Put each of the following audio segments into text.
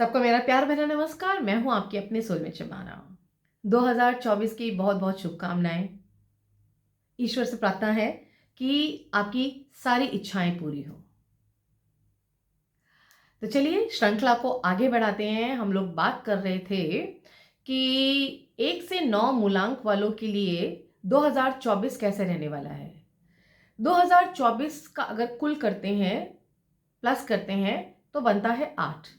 सबको मेरा प्यार भरा नमस्कार। मैं हूं आपकी अपनी सोलमेट शबाना। 2024 की बहुत बहुत शुभकामनाएं। ईश्वर से प्रार्थना है कि आपकी सारी इच्छाएं पूरी हो। तो चलिए श्रृंखला को आगे बढ़ाते हैं। हम लोग बात कर रहे थे कि 1 से 9 मूलांक वालों के लिए 2024 कैसे रहने वाला है। 2024 का अगर कुल करते हैं, प्लस करते हैं, तो बनता है 8।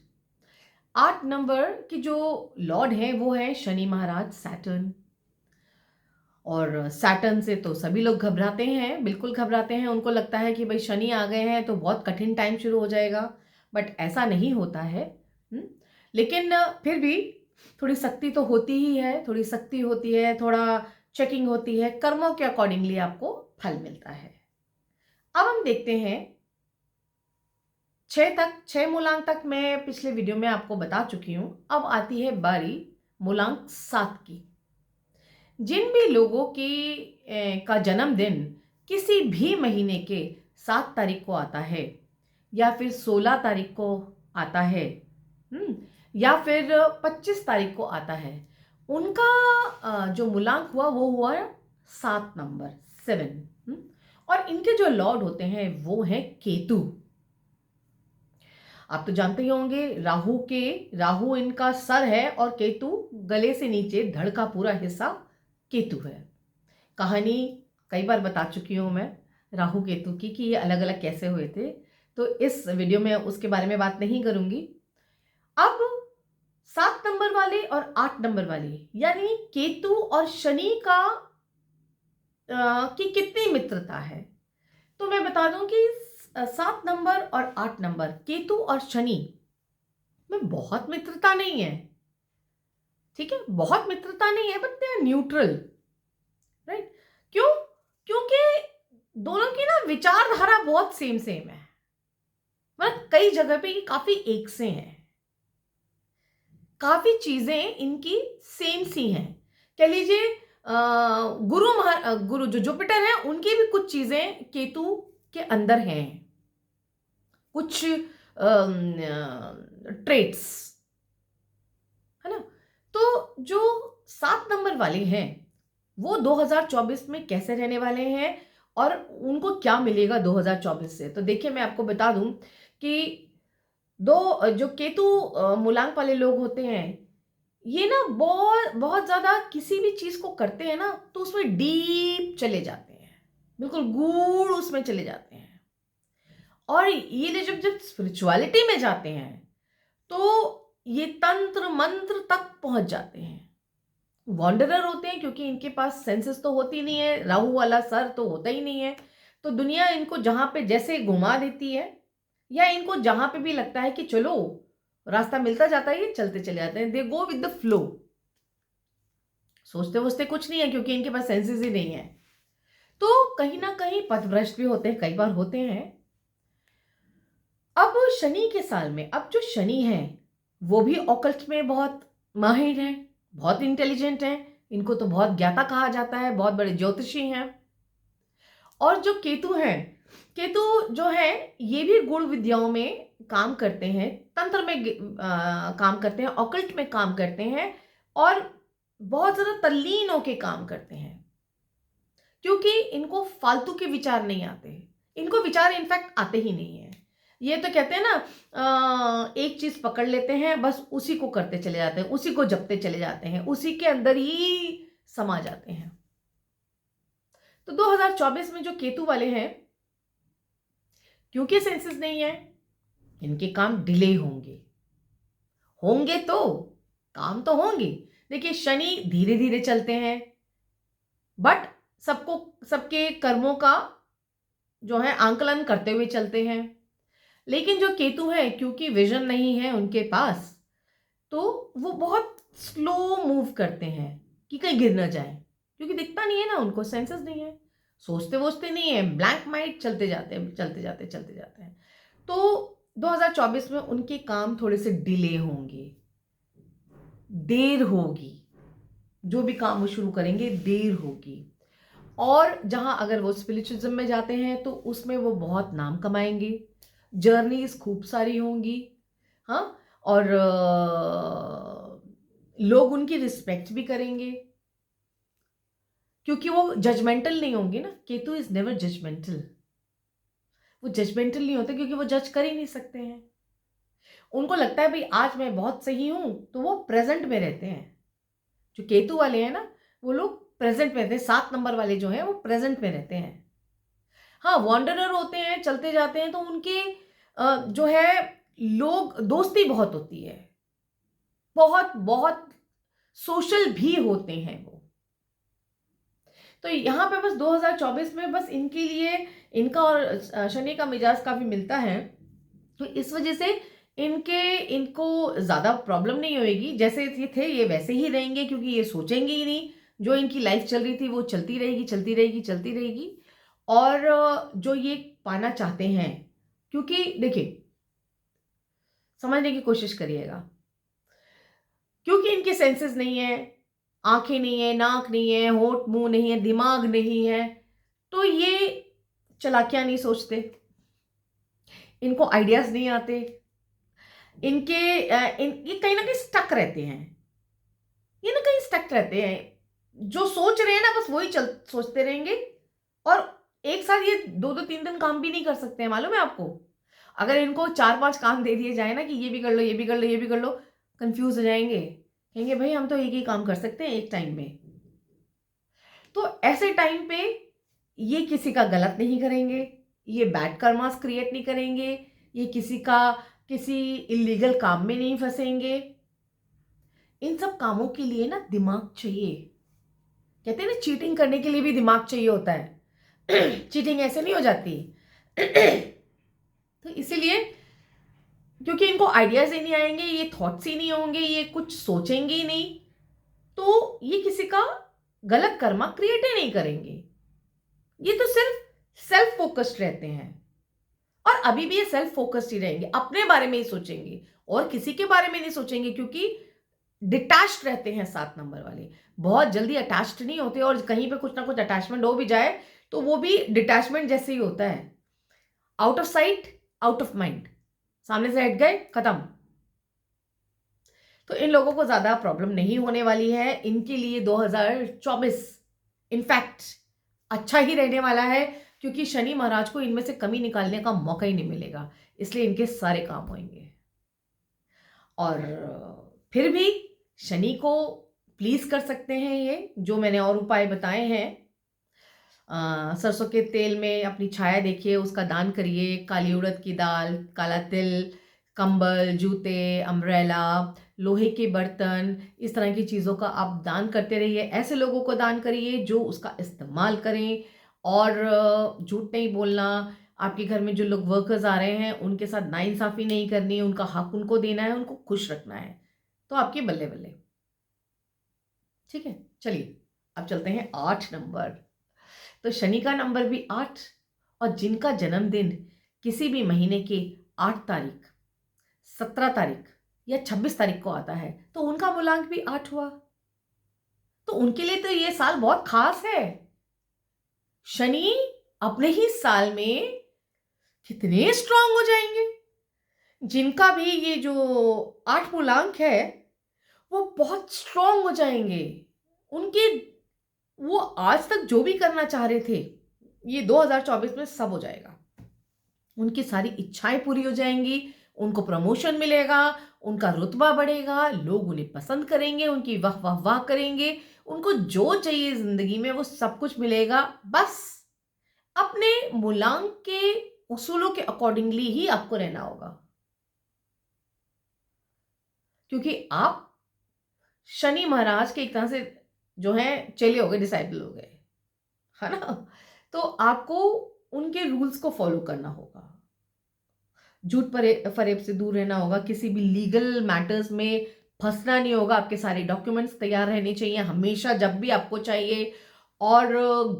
8 नंबर की जो लॉर्ड है वो है शनि महाराज सैटर्न। और सैटर्न से तो सभी लोग घबराते हैं, बिल्कुल घबराते हैं। उनको लगता है कि भाई शनि आ गए हैं तो बहुत कठिन टाइम शुरू हो जाएगा, बट ऐसा नहीं होता है। लेकिन फिर भी थोड़ी सख्ती तो होती ही है, थोड़ी सख्ती होती है, थोड़ा चेकिंग होती है, कर्मों के अकॉर्डिंगली आपको फल मिलता है। अब हम देखते हैं 6 मूलांक तक मैं पिछले वीडियो में आपको बता चुकी हूं। अब आती है बारी मूलांक 7 की। जिन भी लोगों का जन्मदिन किसी भी महीने के 7 तारीख को आता है या फिर 16 तारीख को आता है, या फिर 25 तारीख को आता है, उनका जो मूलांक हुआ वो हुआ 7 नंबर 7। और इनके जो लॉर्ड होते हैं वो है केतु। आप तो जानते ही होंगे राहु इनका सर है और केतु गले से नीचे धड़ का पूरा हिस्सा केतु है। कहानी कई बार बता चुकी हूं मैं राहु केतु की कि ये अलग अलग कैसे हुए थे, तो इस वीडियो में उसके बारे में बात नहीं करूंगी। अब 7 नंबर वाले और 8 नंबर वाले यानी केतु और शनि की कितनी मित्रता है, तो मैं बता दूं कि 7 नंबर और 8 नंबर केतु और शनि में बहुत मित्रता नहीं है। ठीक है, बहुत मित्रता नहीं है, but they are neutral, right. क्यों? क्योंकि दोनों की ना विचारधारा बहुत सेम सेम है। मतलब कई जगह पे ये काफी एक से हैं, काफी चीजें इनकी सेम सी हैं। कह लीजिए गुरु जो जुपिटर है उनकी भी कुछ चीजें केतु के अंदर हैं, कुछ ट्रेट्स, है ना। तो जो 7 नंबर वाले हैं वो 2024 में कैसे रहने वाले हैं और उनको क्या मिलेगा 2024 से, तो देखिए मैं आपको बता दूं कि जो केतु मूलांक वाले लोग होते हैं, ये ना बहुत बहुत ज्यादा किसी भी चीज को करते हैं ना तो उसमें डीप चले जाते हैं, बिल्कुल गूढ़ उसमें चले जाते हैं। और ये जब जब स्पिरिचुअलिटी में जाते हैं तो ये तंत्र मंत्र तक पहुंच जाते हैं। वॉन्डरर होते हैं क्योंकि इनके पास सेंसेस तो होती नहीं है, राहु वाला सर तो होता ही नहीं है। तो दुनिया इनको जहां पे जैसे घुमा देती है या इनको जहां पे भी लगता है कि चलो रास्ता मिलता जाता है, ये चलते चले जाते हैं। दे गो विद द फ्लो, सोचते वोचते कुछ नहीं है क्योंकि इनके पास सेंसेस ही नहीं है। तो कहीं ना कहीं पथभ्रष्ट भी होते हैं, कई बार होते हैं। अब शनि के साल में अब जो शनि है वो भी ऑकल्ट में बहुत माहिर है, बहुत इंटेलिजेंट है। इनको तो बहुत ज्ञाता कहा जाता है, बहुत बड़े ज्योतिषी हैं। और जो केतु है, केतु जो है ये भी गुण विद्याओं में काम करते हैं, तंत्र में काम करते हैं, ऑकल्ट में काम करते हैं और बहुत ज्यादा तल्लीन होके काम करते हैं क्योंकि इनको फालतू के विचार नहीं आते। इनको विचार इनफैक्ट आते ही नहीं है। ये तो कहते हैं ना, एक चीज पकड़ लेते हैं, बस उसी को करते चले जाते हैं, उसी को जपते चले जाते हैं, उसी के अंदर ही समा जाते हैं। तो 2024 में जो केतु वाले हैं, क्योंकि सेंसेस नहीं है, इनके काम डिले होंगे। होंगे तो काम तो होंगे। देखिए शनि धीरे धीरे चलते हैं, बट सबके कर्मों का जो है आंकलन करते हुए चलते हैं। लेकिन जो केतु है क्योंकि विजन नहीं है उनके पास, तो वो बहुत स्लो मूव करते हैं कि कहीं गिर ना जाए, क्योंकि दिखता नहीं है ना, उनको सेंसेस नहीं है, सोचते वोचते नहीं है, ब्लैंक माइंड चलते जाते हैं, चलते जाते चलते जाते हैं। तो 2024 में उनके काम थोड़े से डिले होंगे, देर होगी, जो भी काम वो शुरू करेंगे देर होगी। और जहां अगर वो स्पिरिचुअलिज्म में जाते हैं तो उसमें वो बहुत नाम कमाएंगे, जर्नीज खूब सारी होंगी। हाँ, और लोग उनकी रिस्पेक्ट भी करेंगे क्योंकि वो जजमेंटल नहीं होंगे ना। Ketu is never judgmental. वो जजमेंटल नहीं होते क्योंकि वो जज कर ही नहीं सकते हैं। उनको लगता है भाई आज मैं बहुत सही हूं, तो वो प्रेजेंट में रहते हैं। जो केतु वाले हैं ना, वो लोग प्रेजेंट में रहते हैं। 7 नंबर वाले जो हैं वो प्रेजेंट में रहते हैं। हाँ, वॉन्डरर होते हैं, चलते जाते हैं, तो उनके जो है लोग दोस्ती बहुत होती है, बहुत बहुत सोशल भी होते हैं वो। तो यहाँ पे बस 2024 में बस इनके लिए इनका और शनि का मिजाज काफी मिलता है, तो इस वजह से इनको ज्यादा प्रॉब्लम नहीं होगी। जैसे ये थे ये वैसे ही रहेंगे, क्योंकि ये सोचेंगे ही नहीं। जो इनकी लाइफ चल रही थी वो चलती रहेगी, चलती रहेगी, चलती रहेगी। और जो ये पाना चाहते हैं, क्योंकि देखिए, समझने की कोशिश करिएगा, क्योंकि इनके सेंसेस नहीं है, आंखें नहीं है, नाक नहीं है, होंठ मुंह नहीं है, दिमाग नहीं है, तो ये चालाकियां नहीं सोचते, इनको आइडियाज नहीं आते, ये कहीं ना कहीं स्टक रहते हैं। ये ना कहीं स्टक रहते हैं, जो सोच रहे हैं ना बस वही सोचते रहेंगे। और एक साथ ये 2-2 3 दिन काम भी नहीं कर सकते हैं, मालूम है आपको। अगर इनको 4-5 काम दे दिए जाए ना कि ये भी कर लो, ये भी कर लो, ये भी कर लो, कंफ्यूज हो जाएंगे, कहेंगे भाई हम तो एक ही काम कर सकते हैं एक टाइम में। तो ऐसे टाइम पे ये किसी का गलत नहीं करेंगे, ये बैड कर्मास क्रिएट नहीं करेंगे, ये किसी इलीगल काम में नहीं फंसेंगे। इन सब कामों के लिए ना दिमाग चाहिए। कहते हैं ना, चीटिंग करने के लिए भी दिमाग चाहिए होता है। चीटिंग ऐसे नहीं हो जाती। तो इसीलिए, क्योंकि इनको आइडियाज ही नहीं आएंगे, ये थॉट्स ही नहीं होंगे, ये कुछ सोचेंगे ही नहीं, तो ये किसी का गलत कर्मा क्रिएट ही नहीं करेंगे। ये तो सिर्फ सेल्फ फोकस्ड रहते हैं, और अभी भी ये सेल्फ फोकस्ड ही रहेंगे, अपने बारे में ही सोचेंगे और किसी के बारे में नहीं सोचेंगे, क्योंकि डिटैच्ड रहते हैं 7 नंबर वाले। बहुत जल्दी अटैच्ड नहीं होते, और कहीं पे कुछ ना कुछ अटैचमेंट हो भी जाए तो वो भी डिटैचमेंट जैसे ही होता है। Out of site, out of mind, सामने से हट गए, खत्म। तो इन लोगों को ज्यादा प्रॉब्लम नहीं होने वाली है। इनके लिए 2024 इनफैक्ट अच्छा ही रहने वाला है, क्योंकि शनि महाराज को इनमें से कमी निकालने का मौका ही नहीं मिलेगा, इसलिए इनके सारे काम होंगे। और फिर भी शनि को प्लीज कर सकते हैं ये जो मैंने और उपाय बताए हैं। सरसों के तेल में अपनी छाया देखिए, उसका दान करिए। काली उड़द की दाल, काला तिल, कंबल, जूते, अम्ब्रेला, लोहे के बर्तन, इस तरह की चीज़ों का आप दान करते रहिए। ऐसे लोगों को दान करिए जो उसका इस्तेमाल करें। और झूठ नहीं बोलना। आपके घर में जो लोग वर्कर्स आ रहे हैं उनके साथ नाइंसाफ़ी नहीं करनी है, उनका हक उनको देना है, उनको खुश रखना है, तो आपके बल्ले बल्ले। ठीक है, चलिए अब चलते हैं 8 नंबर। तो शनि का नंबर भी 8, और जिनका जन्मदिन किसी भी महीने के 8 तारीख, 17 तारीख या 26 तारीख को आता है, तो उनका मूलांक भी 8 हुआ। तो उनके लिए तो ये साल बहुत खास है। शनि अपने ही साल में कितने स्ट्रांग हो जाएंगे। जिनका भी ये जो 8 मूलांक है वो बहुत स्ट्रांग हो जाएंगे। उनके वो आज तक जो भी करना चाह रहे थे, ये 2024 में सब हो जाएगा। उनकी सारी इच्छाएं पूरी हो जाएंगी, उनको प्रमोशन मिलेगा, उनका रुतबा बढ़ेगा, लोग उन्हें पसंद करेंगे, उनकी वाह वाह वाह करेंगे, उनको जो चाहिए जिंदगी में वो सब कुछ मिलेगा। बस अपने मूलांक के उसूलों के अकॉर्डिंगली ही आपको रहना होगा, क्योंकि आप शनि महाराज के एक तरह से जो है चेले हो गए, डिसाइपल हो गए, है ना। तो आपको उनके रूल्स को फॉलो करना होगा, झूठ फरेब से दूर रहना होगा, किसी भी लीगल मैटर्स में फंसना नहीं होगा। आपके सारे डॉक्यूमेंट्स तैयार रहने चाहिए हमेशा, जब भी आपको चाहिए। और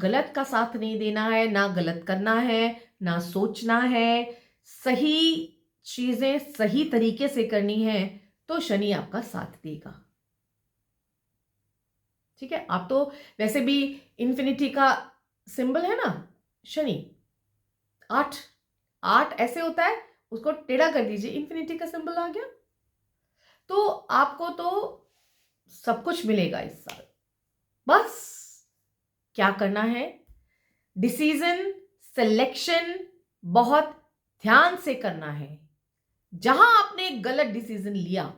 गलत का साथ नहीं देना है, ना गलत करना है, ना सोचना है। सही चीजें सही तरीके से करनी है, तो शनि आपका साथ देगा। ठीक है, आप तो वैसे भी इन्फिनिटी का सिंबल है ना शनि। 8 8 ऐसे होता है, उसको टेढ़ा कर दीजिए, इन्फिनिटी का सिंबल आ गया। तो आपको तो सब कुछ मिलेगा इस साल। बस क्या करना है, डिसीजन सिलेक्शन बहुत ध्यान से करना है। जहां आपने एक गलत डिसीजन लिया,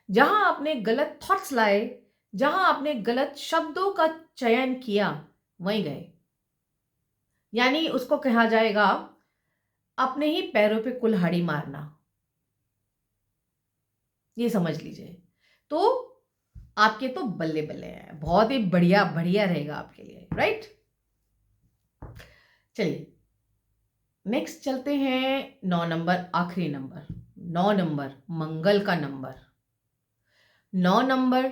जहां आपने गलत थॉट्स लाए, जहां आपने गलत शब्दों का चयन किया, वहीं गए। यानी उसको कहा जाएगा अपने ही पैरों पे कुल्हाड़ी मारना। ये समझ लीजिए। तो आपके तो बल्ले बल्ले हैं, बहुत ही बढ़िया बढ़िया रहेगा आपके लिए, राइट। चलिए नेक्स्ट चलते हैं 9 नंबर, आखिरी नंबर। 9 नंबर मंगल का नंबर। 9 नंबर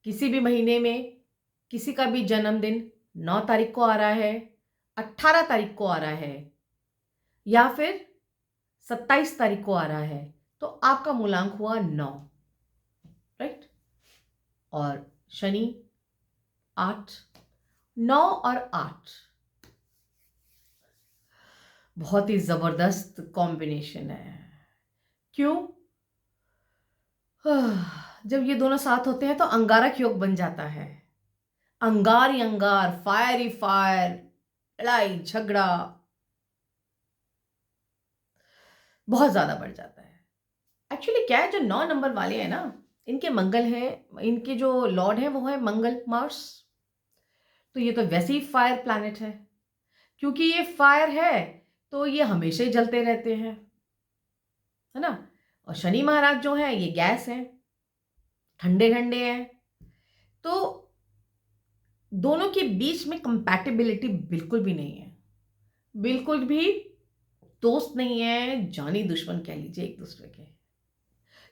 किसी भी महीने में किसी का भी जन्मदिन 9 तारीख को आ रहा है, 18 तारीख को आ रहा है, या फिर 27 तारीख को आ रहा है, तो आपका मूलांक हुआ 9, राइट। और शनि 8, 9 और 8 बहुत ही जबरदस्त कॉम्बिनेशन है। क्यों? जब ये दोनों साथ होते हैं तो अंगारक योग बन जाता है। अंगार ही अंगार, फायर ही फायर, लड़ाई झगड़ा बहुत ज्यादा बढ़ जाता है। एक्चुअली क्या है, जो 9 नंबर वाले हैं ना, इनके मंगल है, इनके जो लॉर्ड है वो है मंगल, मार्स। तो ये तो वैसे ही फायर प्लैनेट है। क्योंकि ये फायर है तो ये हमेशा ही जलते रहते हैं, है ना। और शनि महाराज जो है ये गैस है, ठंडे ठंडे हैं। तो दोनों के बीच में कंपैटिबिलिटी बिल्कुल भी नहीं है, बिल्कुल भी दोस्त नहीं है, जानी दुश्मन कह लीजिए एक दूसरे के।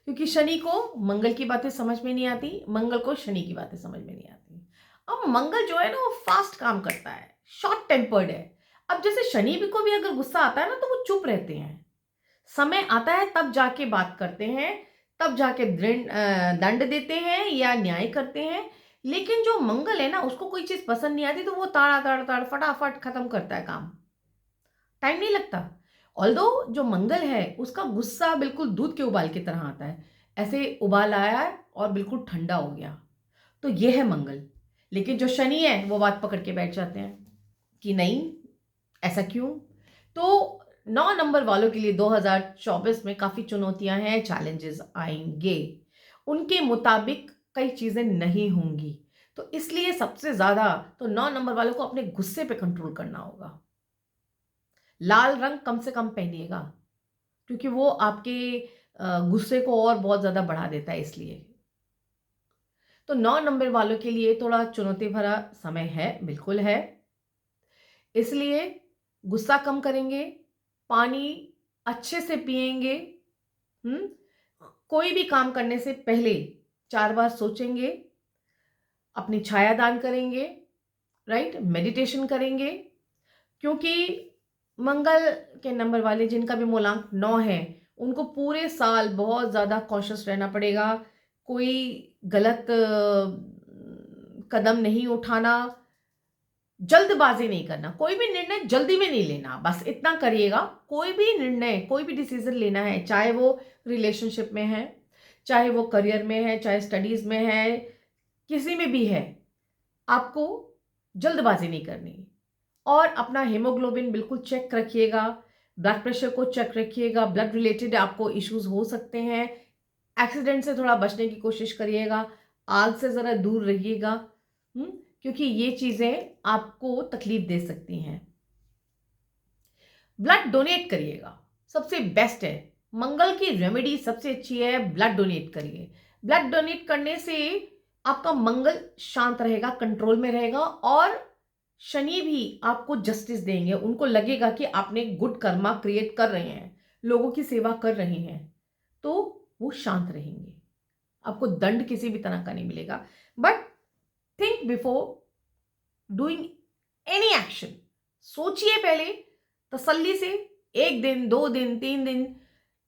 क्योंकि शनि को मंगल की बातें समझ में नहीं आती, मंगल को शनि की बातें समझ में नहीं आती। अब मंगल जो है ना वो फास्ट काम करता है, शॉर्ट टेम्पर्ड है। अब जैसे शनि भी को भी अगर गुस्सा आता है ना तो वो चुप रहते हैं, समय आता है तब जाके बात करते हैं, तब जाके दंड देते हैं या न्याय करते हैं। लेकिन जो मंगल है ना उसको कोई चीज पसंद नहीं आती तो वो ताड़ा ताड़ ताड़ फटाफट खत्म करता है काम, टाइम नहीं लगता। ऑल्दो जो मंगल है उसका गुस्सा बिल्कुल दूध के उबाल की तरह आता है, ऐसे उबाल आया और बिल्कुल ठंडा हो गया, तो ये है मंगल। लेकिन जो शनि है वो बात पकड़ के बैठ जाते हैं कि नहीं, ऐसा क्यों। तो 9 नंबर वालों के लिए 2024 में काफी चुनौतियां हैं, चैलेंजेस आएंगे, उनके मुताबिक कई चीजें नहीं होंगी। तो इसलिए सबसे ज्यादा तो 9 नंबर वालों को अपने गुस्से पे कंट्रोल करना होगा। लाल रंग कम से कम पहनिएगा, क्योंकि वो आपके गुस्से को और बहुत ज्यादा बढ़ा देता है। इसलिए तो 9 नंबर वालों के लिए थोड़ा चुनौती भरा समय है, बिल्कुल है। इसलिए गुस्सा कम करेंगे, पानी अच्छे से पिएंगे, हम्म कोई भी काम करने से पहले 4 बार सोचेंगे, अपनी छाया दान करेंगे, राइट, मेडिटेशन करेंगे। क्योंकि मंगल के नंबर वाले जिनका भी मूलांक 9 है उनको पूरे साल बहुत ज़्यादा कॉन्शियस रहना पड़ेगा। कोई गलत कदम नहीं उठाना, जल्दबाजी नहीं करना, कोई भी निर्णय जल्दी में नहीं लेना, बस इतना करिएगा। कोई भी निर्णय, कोई भी डिसीजन लेना है, चाहे वो रिलेशनशिप में है, चाहे वो करियर में है, चाहे स्टडीज में है, किसी में भी है, आपको जल्दबाजी नहीं करनी। और अपना हीमोग्लोबिन बिल्कुल चेक रखिएगा, ब्लड प्रेशर को चेक रखिएगा, ब्लड रिलेटेड आपको इश्यूज हो सकते हैं। एक्सीडेंट से थोड़ा बचने की कोशिश करिएगा, आग से ज़रा दूर रहिएगा, क्योंकि ये चीज़ें आपको तकलीफ दे सकती हैं। ब्लड डोनेट करिएगा, सबसे बेस्ट है। मंगल की रेमेडी सबसे अच्छी है, ब्लड डोनेट करिए। ब्लड डोनेट करने से आपका मंगल शांत रहेगा, कंट्रोल में रहेगा, और शनि भी आपको जस्टिस देंगे। उनको लगेगा कि आपने गुड कर्मा क्रिएट कर रहे हैं, लोगों की सेवा कर रहे हैं, तो वो शांत रहेंगे। आपको दंड किसी भी तरह का नहीं मिलेगा। But think before doing any action, सोचिए पहले तसल्ली से, 1 दिन 2 दिन 3 दिन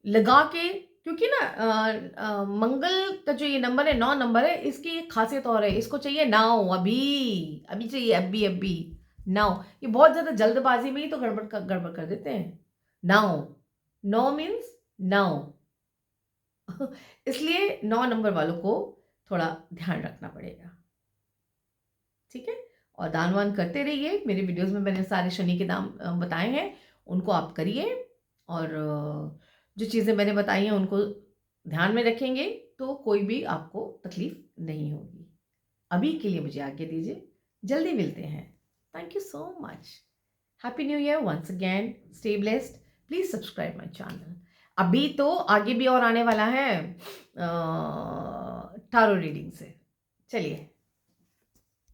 लगा के। क्योंकि ना मंगल का जो ये नंबर है 9 नंबर है, इसकी एक खासियत और है, इसको चाहिए नाउ, अभी अभी चाहिए, अभी अभी नाउ। ये बहुत ज्यादा जल्दबाजी में ही तो गड़बड़ कर देते हैं। नाउ, नो मीन्स नाउ, इसलिए 9 नंबर वालों को थोड़ा ध्यान रखना पड़ेगा, ठीक है? और दान-वान करते रहिए, मेरे वीडियोज़ में मैंने सारे शनि के नाम बताए हैं, उनको आप करिए और जो चीज़ें मैंने बताई हैं उनको ध्यान में रखेंगे, तो कोई भी आपको तकलीफ़ नहीं होगी। अभी के लिए मुझे आज्ञा दीजिए, जल्दी मिलते हैं। Thank you so much. Happy new year once again, stay blessed, please subscribe my channel. अभी तो आगे भी और आने वाला है टारो रीडिंग से। चलिए